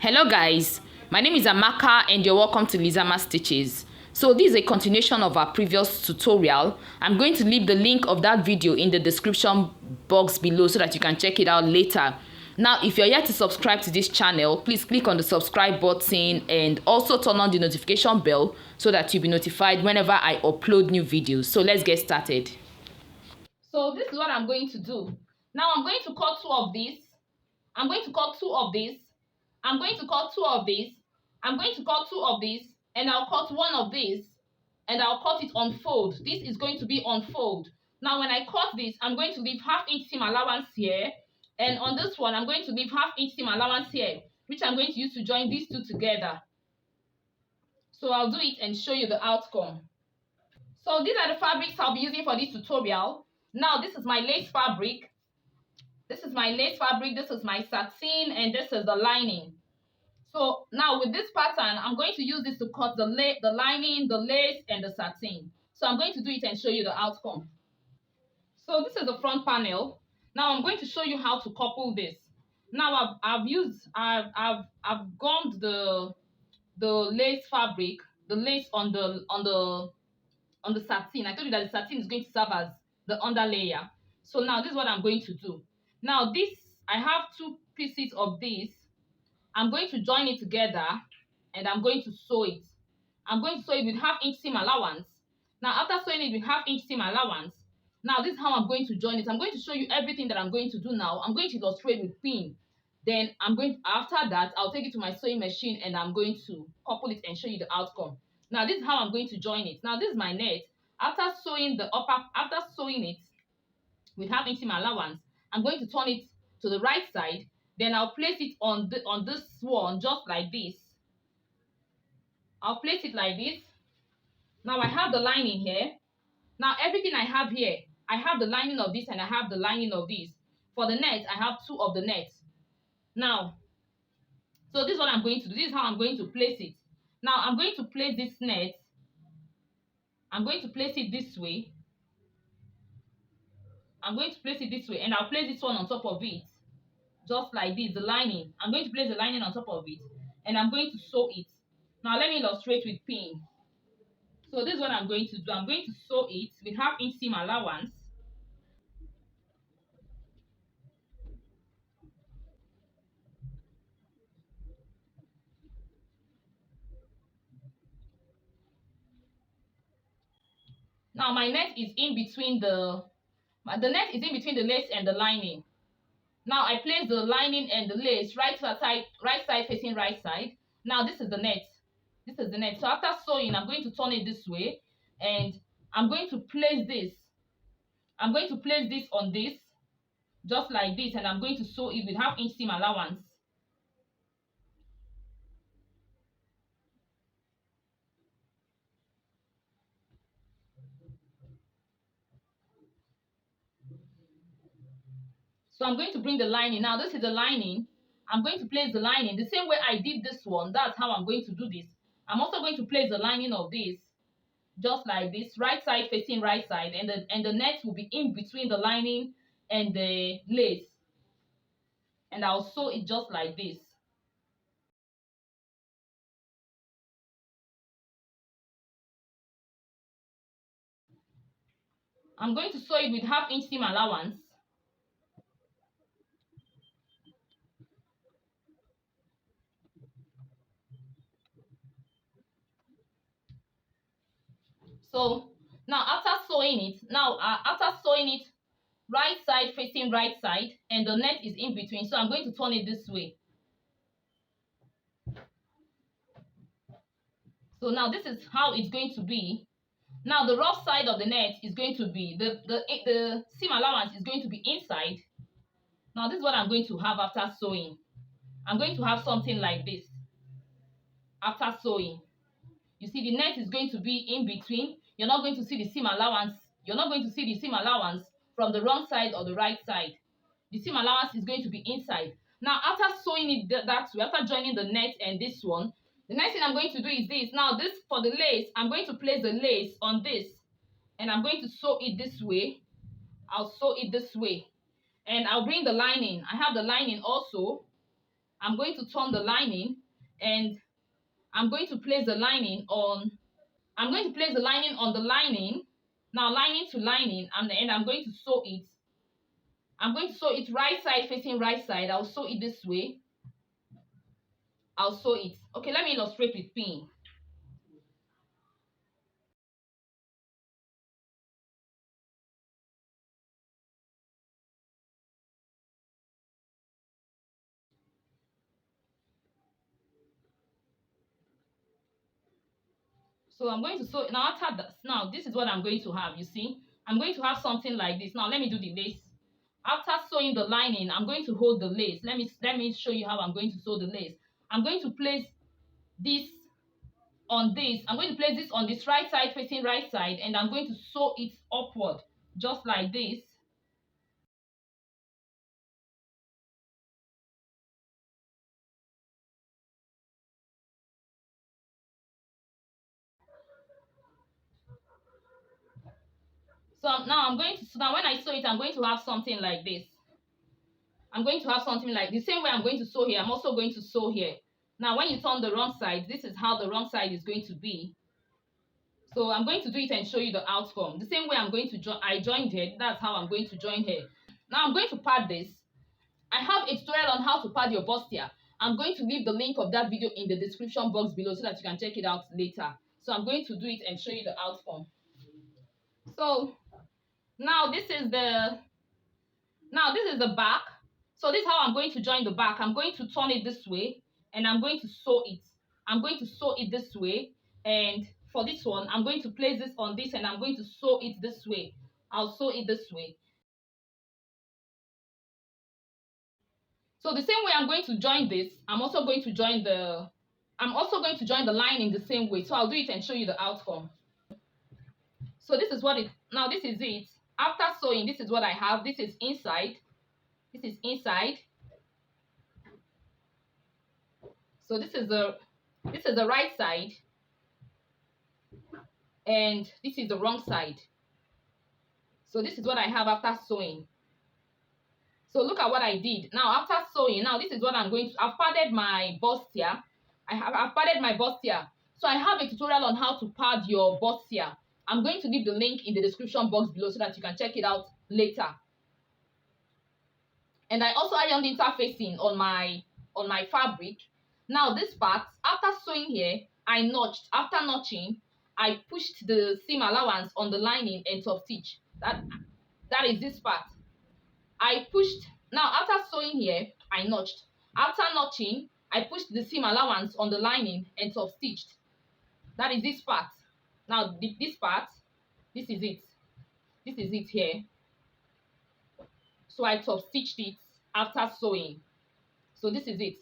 Hello guys, my name is Amaka and you're welcome to Lizama Stitches. So this is a continuation of our previous tutorial. I'm going to leave the link of that video in the description box below so that you can check it out later. Now if you're yet to subscribe to this channel, please click on the subscribe button and also turn on the notification bell so that you'll be notified whenever I upload new videos. So let's get started. So this is what I'm going to do. Now I'm going to cut two of these. I'm going to cut two of these. I'm going to cut two of these. I'm going to cut two of these, and I'll cut one of these, and I'll cut it on fold. This is going to be on fold. Now, when I cut this, I'm going to leave half-inch seam allowance here, and on this one, I'm going to leave half-inch seam allowance here, which I'm going to use to join these two together. So I'll do it and show you the outcome. So these are the fabrics I'll be using for this tutorial. Now, this is my lace fabric. This is my lace fabric, this is my satin, and this is the lining. So now with this pattern, I'm going to use this to cut the lining, the lace, and the satin. So I'm going to do it and show you the outcome. So this is the front panel. Now I'm going to show you how to couple this. Now I've gummed the lace fabric, the lace on the satin. I told you that the satin is going to serve as the underlayer. So now this is what I'm going to do. Now this, I have two pieces of this. I'm going to join it together and I'm going to sew it. I'm going to sew it with half-inch seam allowance. Now after sewing it with half-inch seam allowance, now this is how I'm going to join it. I'm going to show you everything that I'm going to do now. I'm going to illustrate with pin. Then after that, I'll take it to my sewing machine and I'm going to couple it and show you the outcome. Now this is how I'm going to join it. Now this is my net. After sewing it with half-inch seam allowance, I'm going to turn it to the right side. Then I'll place it on this one just like this. I'll place it like this. Now I have the lining here. Now everything I have here, I have the lining of this and I have the lining of this. For the net, I have two of the nets. Now, so this is what I'm going to do. This is how I'm going to place it. Now I'm going to place this net. I'm going to place it this way. I'm going to place it this way and I'll place this one on top of it. Just like this, the lining. I'm going to place the lining on top of it and I'm going to sew it. Now let me illustrate with pin. So this is what I'm going to do. I'm going to sew it with half-inch seam allowance. Now my net is in between the net is in between the lace and the lining. Now I place the lining and the lace right side facing right side. Now this is the net. This is the net. So after sewing, I'm going to turn it this way and I'm going to place this. I'm going to place this on this, just like this, and I'm going to sew it with half-inch seam allowance. So I'm going to bring the lining. Now this is the lining. I'm going to place the lining the same way I did this one. That's how I'm going to do this. I'm also going to place the lining of this just like this, right side facing right side, and the net will be in between the lining and the lace, and I'll sew it just like this. I'm going to sew it with half-inch seam allowance. So now after sewing it, right side facing right side, and the net is in between. So I'm going to turn it this way. So now this is how it's going to be. Now the rough side of the net is going to be the seam allowance is going to be inside. Now this is what I'm going to have after sewing. I'm going to have something like this after sewing. You see the net is going to be in between. You're not going to see the seam allowance. You're not going to see the seam allowance from the wrong side or the right side. The seam allowance is going to be inside. Now after sewing it that way, after joining the net and this one, the next thing I'm going to do is this. Now this, for the lace, I'm going to place the lace on this and I'm going to sew it this way. I'll sew it this way and I'll bring the lining. I have the lining also. I'm going to turn the lining, and I'm going to place the lining on the lining. Now lining to lining, and then I'm going to sew it. I'm going to sew it right side facing right side. I'll sew it this way. I'll sew it. Okay, let me illustrate with pin. So I'm going to sew now. After that, now this is what I'm going to have. You see, I'm going to have something like this. Now let me do the lace. After sewing the lining, I'm going to hold the lace. Let me show you how I'm going to sew the lace. I'm going to place this on this. I'm going to place this on this right side facing right side, and I'm going to sew it upward just like this. So now when I sew it, I'm going to have something like this. I'm going to have something like the same way I'm going to sew here. I'm also going to sew here. Now when you turn the wrong side, this is how the wrong side is going to be. So I'm going to do it and show you the outcome. The same way I'm going to I joined here, that's how I'm going to join here. Now I'm going to pad this. I have a tutorial on how to pad your bustier. I'm going to leave the link of that video in the description box below so that you can check it out later. So I'm going to do it and show you the outcome. So now this is the back. So this is how I'm going to join the back. I'm going to turn it this way, and I'm going to sew it. I'm going to sew it this way, and for this one, I'm going to place this on this, and I'm going to sew it this way. I'll sew it this way. So the same way I'm going to join this, I'm also going to join the lining the same way. So I'll do it and show you the outcome. So this is this is it. After sewing, this is what I have. This is inside. This is inside. So this is the right side, and this is the wrong side. So this is what I have after sewing. So look at what I did. Now after sewing, now this is what I'm going to. I've padded my bustier. I've padded my bustier. So I have a tutorial on how to pad your bustier. I'm going to leave the link in the description box below so that you can check it out later. And I also ironed interfacing on my fabric. Now this part, after sewing here, I notched. After notching, I pushed the seam allowance on the lining and top stitch. That is this part. I pushed. Now after sewing here, I notched. After notching, I pushed the seam allowance on the lining and top stitched. That is this part. Now this part, this is it. This is it here. So I top stitched it after sewing. So this is it.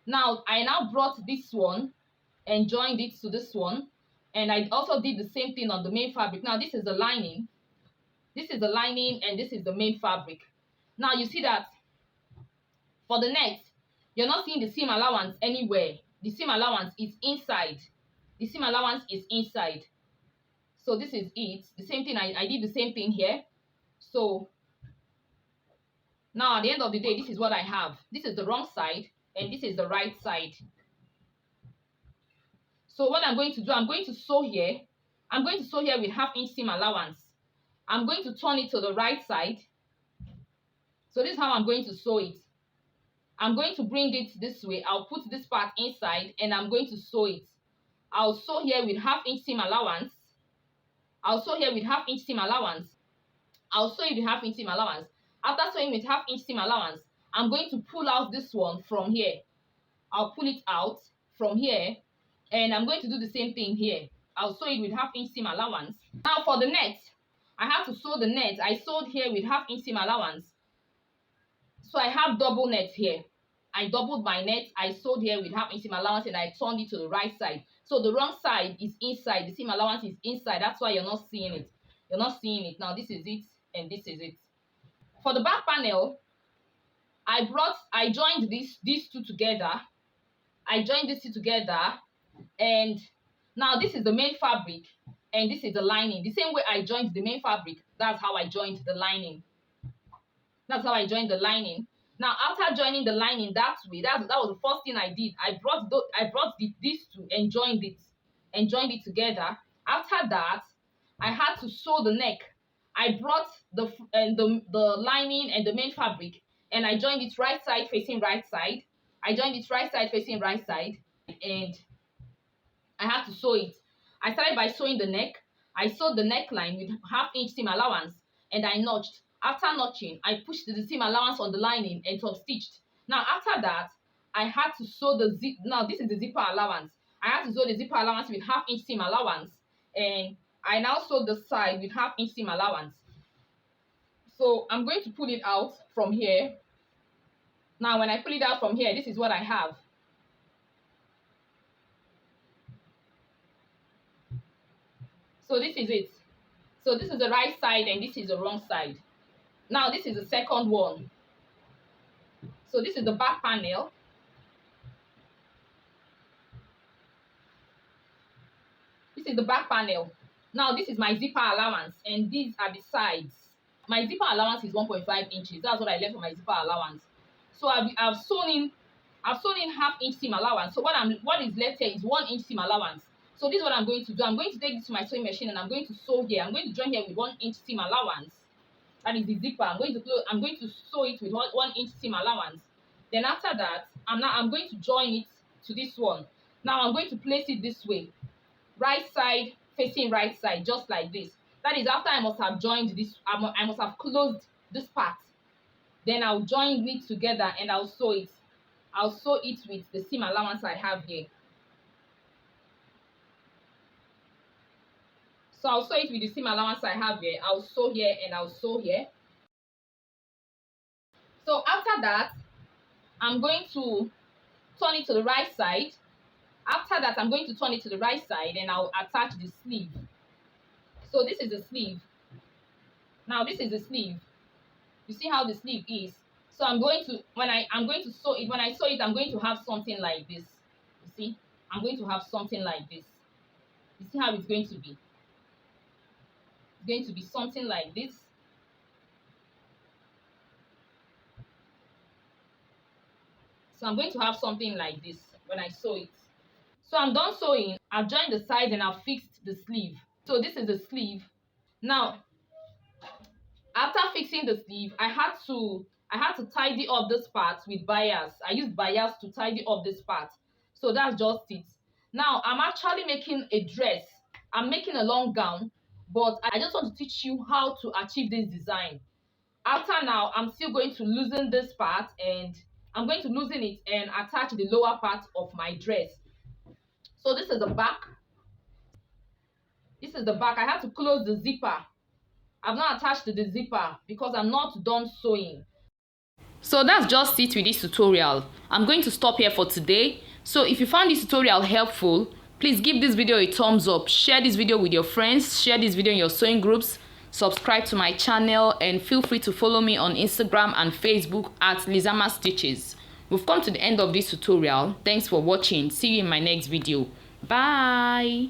Now I brought this one and joined it to this one, and I also did the same thing on the main fabric. Now this is the lining. This is the lining, and this is the main fabric. Now you see that for the neck, you're not seeing the seam allowance anywhere. The seam allowance is inside. The seam allowance is inside. So this is it. The same thing, I did the same thing here. So now at the end of the day, this is what I have. This is the wrong side, and this is the right side. So what I'm going to do, I'm going to sew here. I'm going to sew here with 1/2 inch seam allowance. I'm going to turn it to the right side. So this is how I'm going to sew it. I'm going to bring it this way. I'll put this part inside, and I'm going to sew it. I'll sew here with 1/2 inch seam allowance. I'll sew here with 1/2 inch seam allowance. I'll sew it with 1/2 inch seam allowance. After sewing with 1/2 inch seam allowance, I'm going to pull out this one from here. I'll pull it out from here, and I'm going to do the same thing here. I'll sew it with 1/2 inch seam allowance. Now for the net, I have to sew the net. I sewed here with 1/2 inch seam allowance. So I have double net here. I doubled my net. I sewed here with 1/2 inch seam allowance, and I turned it to the right side. So the wrong side is inside. The seam allowance is inside. That's why you're not seeing it. You're not seeing it. Now this is it, and this is it. For the back panel, I joined these two together. I joined these two together, and now this is the main fabric, and this is the lining. The same way I joined the main fabric, that's how I joined the lining. That's how I joined the lining. Now after joining the lining that way, that was the first thing I did. I brought these two and joined it together. After that, I had to sew the neck. I brought the lining and the main fabric, and I joined it right side facing right side. I joined it right side facing right side, and I had to sew it. I started by sewing the neck. I sewed the neckline with 1/2 inch seam allowance, and I notched. After notching, I pushed the seam allowance on the lining and top stitched. Now after that, I had to sew the zip. Now this is the zipper allowance. I had to sew the zipper allowance with 1/2 inch seam allowance, and I now sewed the side with 1/2 inch seam allowance. So I'm going to pull it out from here. Now when I pull it out from here, this is what I have. So this is it. So this is the right side and this is the wrong side. Now this is the second one. So this is the back panel. This is the back panel. Now this is my zipper allowance and these are the sides. My zipper allowance is 1.5 inches. That's what I left for my zipper allowance. So I've sewn in 1/2 inch seam allowance. So what is left here is 1 inch seam allowance. So this is what I'm going to do. I'm going to take this to my sewing machine and I'm going to sew here. I'm going to join here with 1 inch seam allowance. That is the zipper. I'm going to sew it with 1 inch seam allowance. Then after that, I'm going to join it to this one. Now I'm going to place it this way. Right side facing right side, just like this. That is after I must have joined this, I must have closed this part. Then I'll join it together and I'll sew it. I'll sew it with the seam allowance I have here. So I'll sew it with the seam allowance I have here. I'll sew here and I'll sew here. So after that, I'm going to turn it to the right side. After that, I'm going to turn it to the right side and I'll attach the sleeve. So this is the sleeve. Now this is the sleeve. You see how the sleeve is. So I'm going to sew it. When I sew it, I'm going to have something like this. You see? I'm going to have something like this. You see how it's going to be? It's going to be something like this. So I'm going to have something like this when I sew it. So I'm done sewing. I've joined the sides and I've fixed the sleeve. So this is the sleeve. Now, after fixing the sleeve, I had to tidy up this part with bias. I used bias to tidy up this part. So that's just it. Now I'm actually making a dress. I'm making a long gown, but I just want to teach you how to achieve this design. After now, I'm still going to loosen this part and I'm going to loosen it and attach the lower part of my dress. So this is the back. This is the back. I had to close the zipper. I've not attached the zipper because I'm not done sewing. So that's just it with this tutorial. I'm going to stop here for today. So if you found this tutorial helpful, please give this video a thumbs up, share this video with your friends, share this video in your sewing groups, subscribe to my channel, and feel free to follow me on Instagram and Facebook at Lizama Stitches. We've come to the end of this tutorial. Thanks for watching. See you in my next video. Bye.